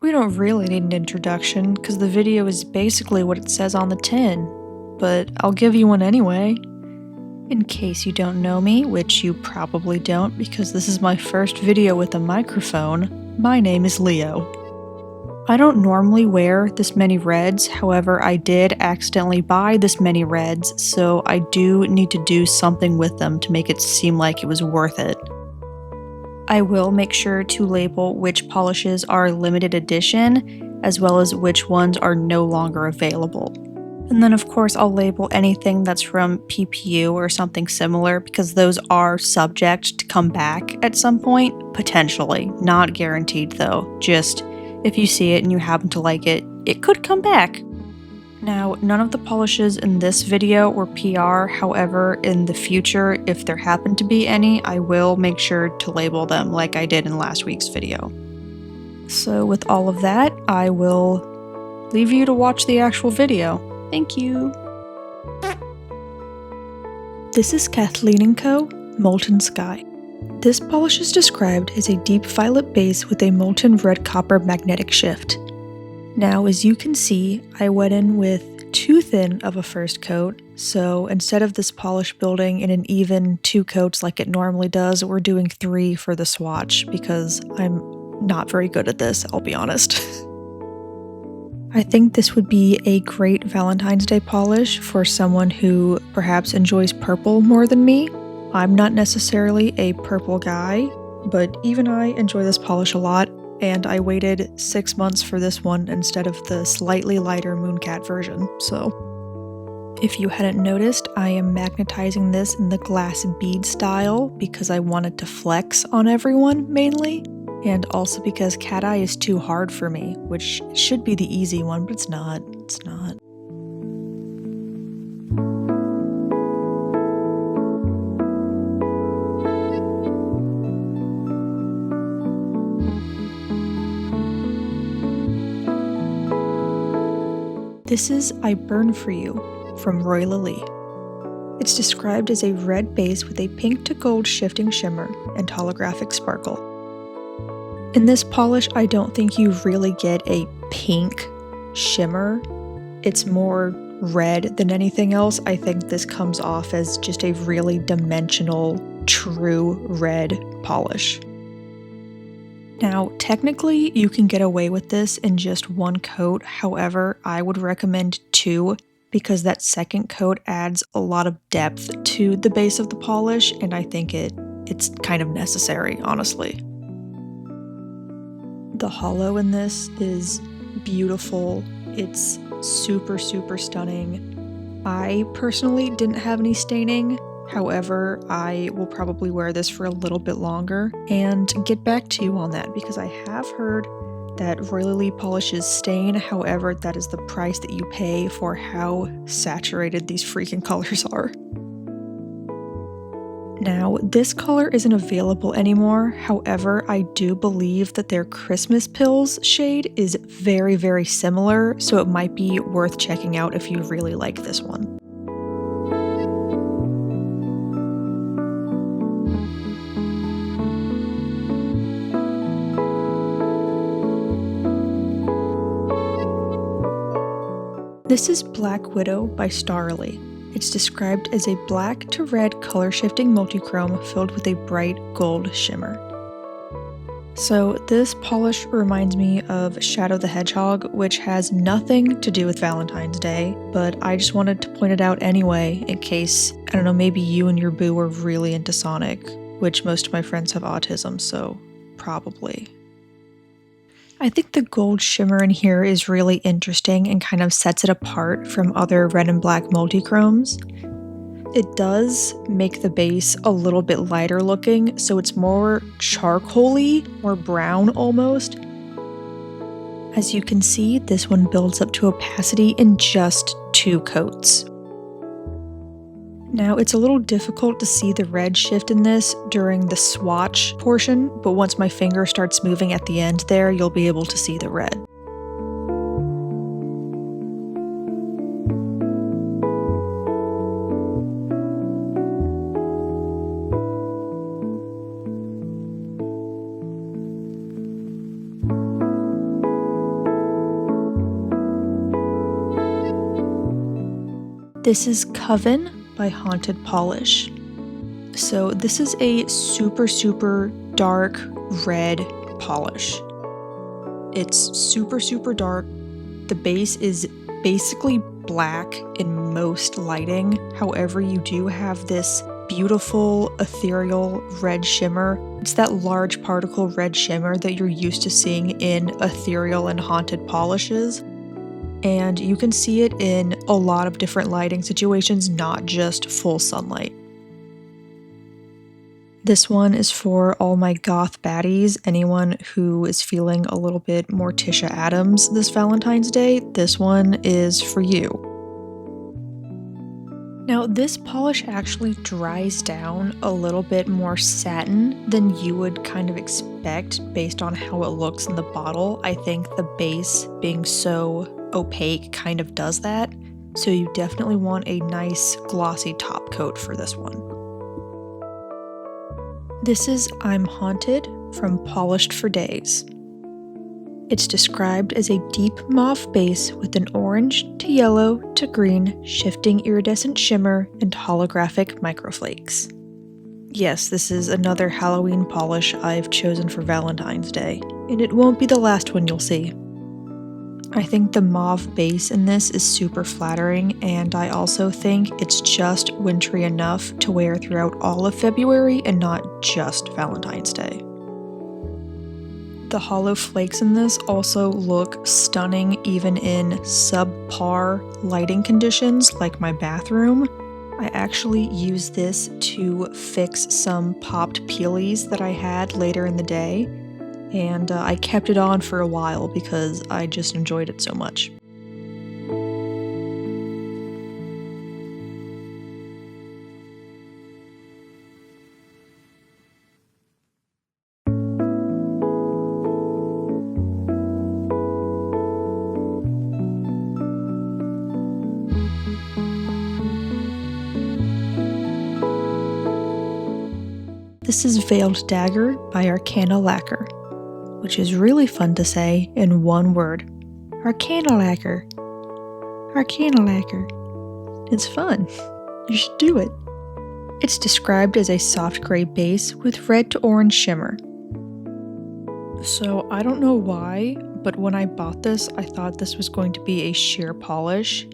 We don't really need an introduction, because the video is basically what it says on the tin, but I'll give you one anyway. In case you don't know me, which you probably don't because this is my first video with a microphone, my name is Leo. I don't normally wear this many reds, however I did accidentally buy this many reds, so I do need to do something with them to make it seem like it was worth it. I will make sure to label which polishes are limited edition, as well as which ones are no longer available. And then of course I'll label anything that's from PPU or something similar because those are subject to come back at some point, potentially. Not guaranteed though, just if you see it and you happen to like it, it could come back. Now, none of the polishes in this video were PR, however, in the future, if there happen to be any, I will make sure to label them like I did in last week's video. So with all of that, I will leave you to watch the actual video. Thank you! This is Kathleen & Co. Molten Sky. This polish is described as a deep violet base with a molten red copper magnetic shift. Now, as you can see, I went in with too thin of a first coat, so instead of this polish building in an even 2 coats like it normally does, we're doing 3 for the swatch because I'm not very good at this, I'll be honest. I think this would be a great Valentine's Day polish for someone who perhaps enjoys purple more than me. I'm not necessarily a purple guy, but even I enjoy this polish a lot, and I waited 6 months for this one instead of the slightly lighter Mooncat version, so. If you hadn't noticed, I am magnetizing this in the glass bead style because I wanted to flex on everyone, mainly. And also because cat eye is too hard for me, which should be the easy one, but it's not. It's not. This is I Burn For You from Roy Lily. It's described as a red base with a pink to gold shifting shimmer and holographic sparkle. In this polish, I don't think you really get a pink shimmer. It's more red than anything else. I think this comes off as just a really dimensional, true red polish. Now, technically, you can get away with this in just 1 coat. However, I would recommend 2 because that second coat adds a lot of depth to the base of the polish, and I think it's kind of necessary, honestly. The holo in this is beautiful. It's super, super stunning. I personally didn't have any staining. However, I will probably wear this for a little bit longer and get back to you on that because I have heard that Roy Lily polishes stain. However, that is the price that you pay for how saturated these freaking colors are. Now, this color isn't available anymore, however, I do believe that their Christmas Pills shade is very, very similar, so it might be worth checking out if you really like this one. This is Black Widow by Starly. It's described as a black to red color shifting multichrome filled with a bright gold shimmer. So this polish reminds me of Shadow the Hedgehog, which has nothing to do with Valentine's Day, but I just wanted to point it out anyway in case, I don't know, maybe you and your boo are really into Sonic, which most of my friends have autism, so probably. I think the gold shimmer in here is really interesting and kind of sets it apart from other red and black multichromes. It does make the base a little bit lighter looking, so it's more charcoal-y, more brown almost. As you can see, this one builds up to opacity in just 2 coats. Now, it's a little difficult to see the red shift in this during the swatch portion, but once my finger starts moving at the end there, you'll be able to see the red. This is Coven by Haunted Polish. So this is a super dark red polish. It's super dark. The base is basically black in most lighting. However, you do have this beautiful ethereal red shimmer. It's that large particle red shimmer that you're used to seeing in ethereal and haunted polishes. And you can see it in a lot of different lighting situations, not just full sunlight. This one is for all my goth baddies, anyone who is feeling a little bit Morticia Addams this Valentine's Day. This one is for you. Now, this polish actually dries down a little bit more satin than you would kind of expect based on how it looks in the bottle. I think the base being so opaque kind of does that, so you definitely want a nice glossy top coat for this one. This is I'm Haunted from Polished for Days. It's described as a deep mauve base with an orange to yellow to green shifting iridescent shimmer and holographic microflakes. Yes, this is another Halloween polish I've chosen for Valentine's Day, and it won't be the last one you'll see. I think the mauve base in this is super flattering, and I also think it's just wintry enough to wear throughout all of February and not just Valentine's Day. The hollow flakes in this also look stunning even in subpar lighting conditions like my bathroom. I actually used this to fix some popped peelies that I had later in the day. And I kept it on for a while because I just enjoyed it so much. This is Veiled Dagger by Arcana Lacquer, which is really fun to say in one word. Arcana Lacquer. Arcana Lacquer. It's fun. You should do it. It's described as a soft gray base with red to orange shimmer. So I don't know why, but when I bought this, I thought this was going to be a sheer polish.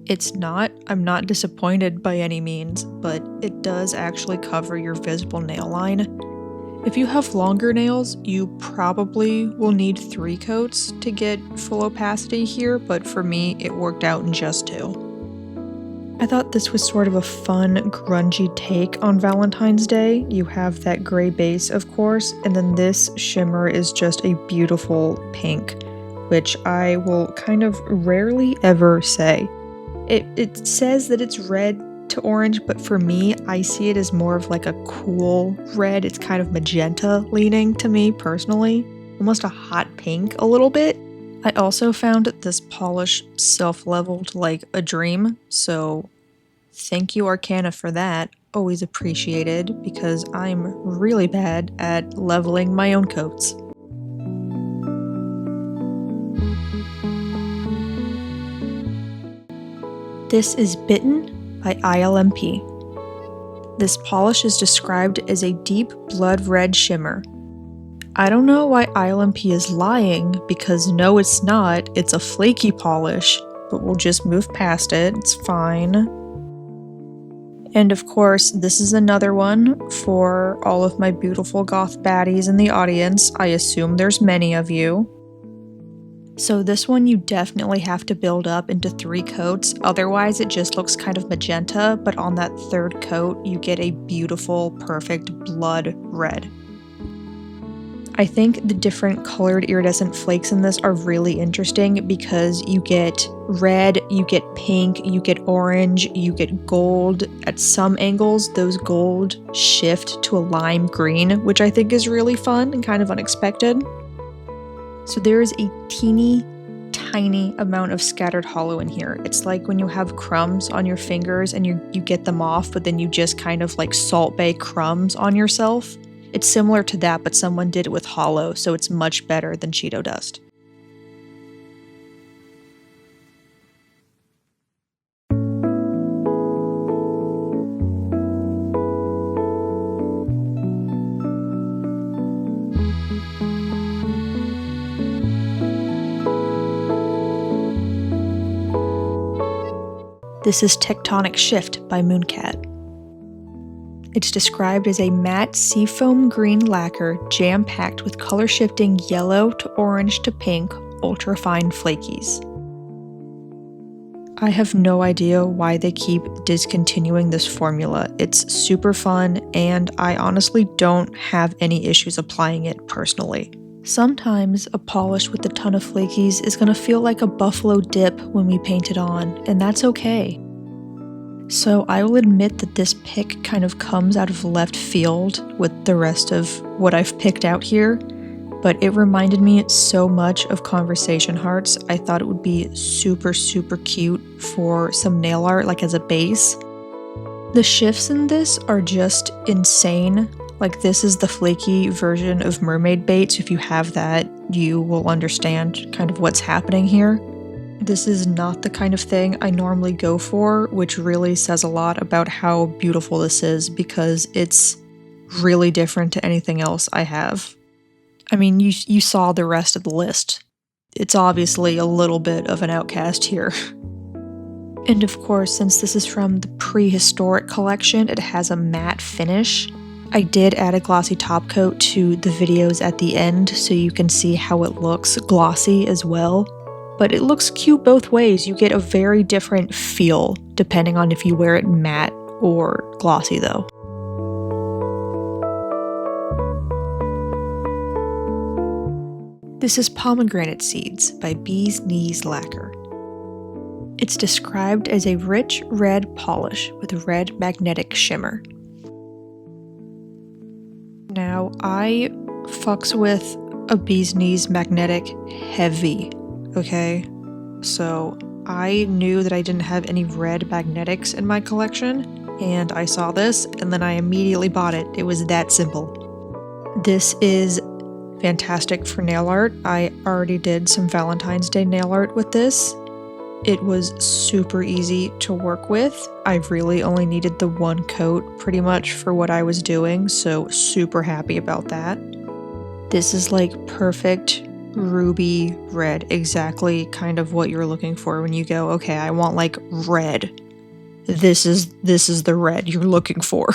It's not. I'm not disappointed by any means, but it does actually cover your visible nail line. If you have longer nails, you probably will need 3 coats to get full opacity here, but for me, it worked out in just 2. I thought this was sort of a fun, grungy take on Valentine's Day. You have that gray base, of course, and then this shimmer is just a beautiful pink, which I will kind of rarely ever say. It says that it's red to orange, but for me, I see it as more of like a cool red. It's kind of magenta leaning to me personally, almost a hot pink a little bit. I also found this polish self-leveled like a dream, so thank you Arcana for that. Always appreciated because I'm really bad at leveling my own coats. This is Bitten by ILMP. This polish is described as a deep blood red shimmer. I don't know why ILMP is lying, because no it's not, it's a flaky polish, but we'll just move past it, it's fine. And of course, this is another one for all of my beautiful goth baddies in the audience. I assume there's many of you. So this one you definitely have to build up into 3 coats, otherwise it just looks kind of magenta, but on that 3rd coat you get a beautiful, perfect blood red. I think the different colored iridescent flakes in this are really interesting because you get red, you get pink, you get orange, you get gold. At some angles, those gold shift to a lime green, which I think is really fun and kind of unexpected. So there is a teeny tiny amount of scattered hollow in here. It's like when you have crumbs on your fingers and you get them off, but then you just kind of like Salt Bae crumbs on yourself. It's similar to that, but someone did it with hollow, so it's much better than Cheeto dust. This is Tectonic Shift by Mooncat. It's described as a matte seafoam green lacquer jam-packed with color-shifting yellow to orange to pink ultra-fine flakies. I have no idea why they keep discontinuing this formula. It's super fun, and I honestly don't have any issues applying it personally. Sometimes a polish with a ton of flakies is going to feel like a buffalo dip when we paint it on, and that's okay. So I will admit that this pick kind of comes out of left field with the rest of what I've picked out here, but it reminded me so much of Conversation Hearts. I thought it would be super cute for some nail art, like as a base. The shifts in this are just insane. Like, this is the flaky version of Mermaid Bait, so if you have that, you will understand kind of what's happening here. This is not the kind of thing I normally go for, which really says a lot about how beautiful this is, because it's really different to anything else I have. I mean, you saw the rest of the list. It's obviously a little bit of an outcast here. And of course, since this is from the prehistoric collection, it has a matte finish. I did add a glossy top coat to the videos at the end so you can see how it looks glossy as well. But it looks cute both ways. You get a very different feel depending on if you wear it matte or glossy though. This is Pomegranate Seeds by Bee's Knees Lacquer. It's described as a rich red polish with a red magnetic shimmer. Now, I fucks with a Bee's Knees magnetic heavy, okay? So I knew that I didn't have any red magnetics in my collection, and I saw this, and then I immediately bought it. It was that simple. This is fantastic for nail art. I already did some Valentine's Day nail art with this. It was super easy to work with. I really only needed the one coat pretty much for what I was doing, so super happy about that. This is like perfect ruby red, exactly kind of what you're looking for when you go, okay, I want like red. This is the red you're looking for.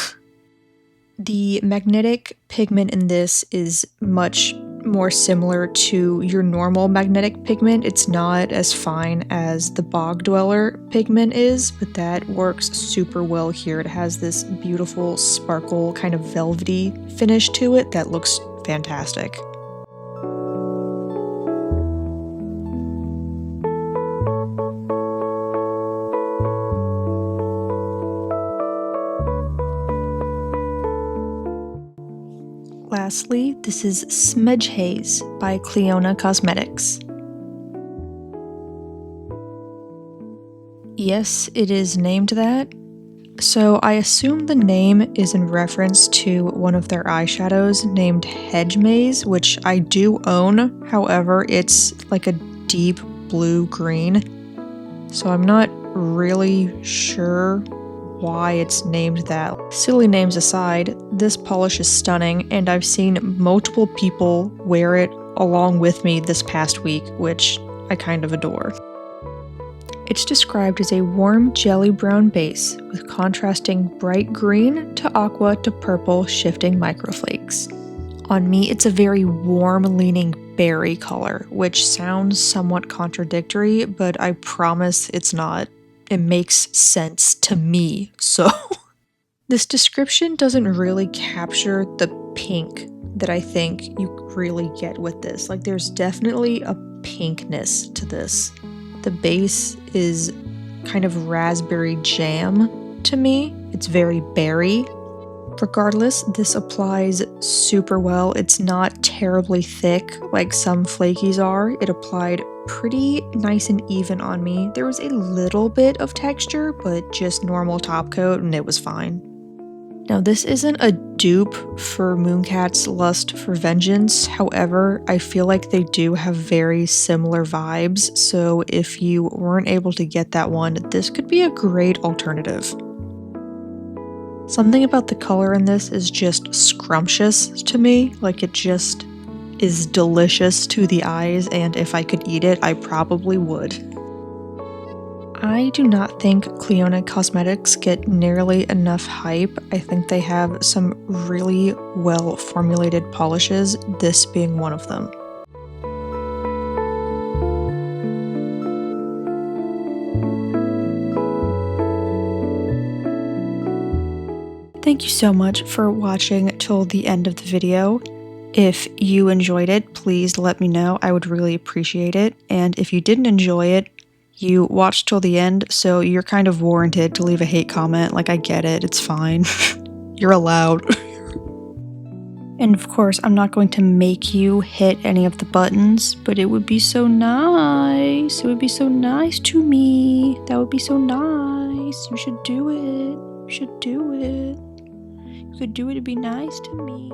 The magnetic pigment in this is much more similar to your normal magnetic pigment. It's not as fine as the Bog Dweller pigment is, but that works super well here. It has this beautiful sparkle, kind of velvety finish to it that looks fantastic. Lastly, this is Smedge Haze by Cleona Cosmetics. Yes, it is named that. So I assume the name is in reference to one of their eyeshadows named Hedge Maze, which I do own. However, it's like a deep blue-green. So I'm not really sure why it's named that. Silly names aside, this polish is stunning, and I've seen multiple people wear it along with me this past week, which I kind of adore. It's described as a warm jelly brown base with contrasting bright green to aqua to purple shifting microflakes. On me, it's a very warm-leaning berry color, which sounds somewhat contradictory, but I promise it's not. It makes sense to me, so. This description doesn't really capture the pink that I think you really get with this. Like, there's definitely a pinkness to this. The base is kind of raspberry jam to me. It's very berry. Regardless, this applies super well. It's not terribly thick like some flakies are. It applied pretty nice and even on me. There was a little bit of texture, but just normal top coat, and it was fine. Now, this isn't a dupe for Mooncat's Lust for Vengeance. However, I feel like they do have very similar vibes, so if you weren't able to get that one, this could be a great alternative. Something about the color in this is just scrumptious to me. Like, it just is delicious to the eyes, and if I could eat it, I probably would. I do not think Cleona Cosmetics get nearly enough hype. I think they have some really well formulated polishes, this being one of them. Thank you so much for watching till the end of the video. If you enjoyed it, please let me know. I would really appreciate it. And if you didn't enjoy it, you watched till the end, so you're kind of warranted to leave a hate comment. Like, I get it, it's fine. You're allowed. And of course, I'm not going to make you hit any of the buttons, but it would be so nice. It would be so nice to me. That would be so nice. You should do it. You should do it. You could do it to be nice to me.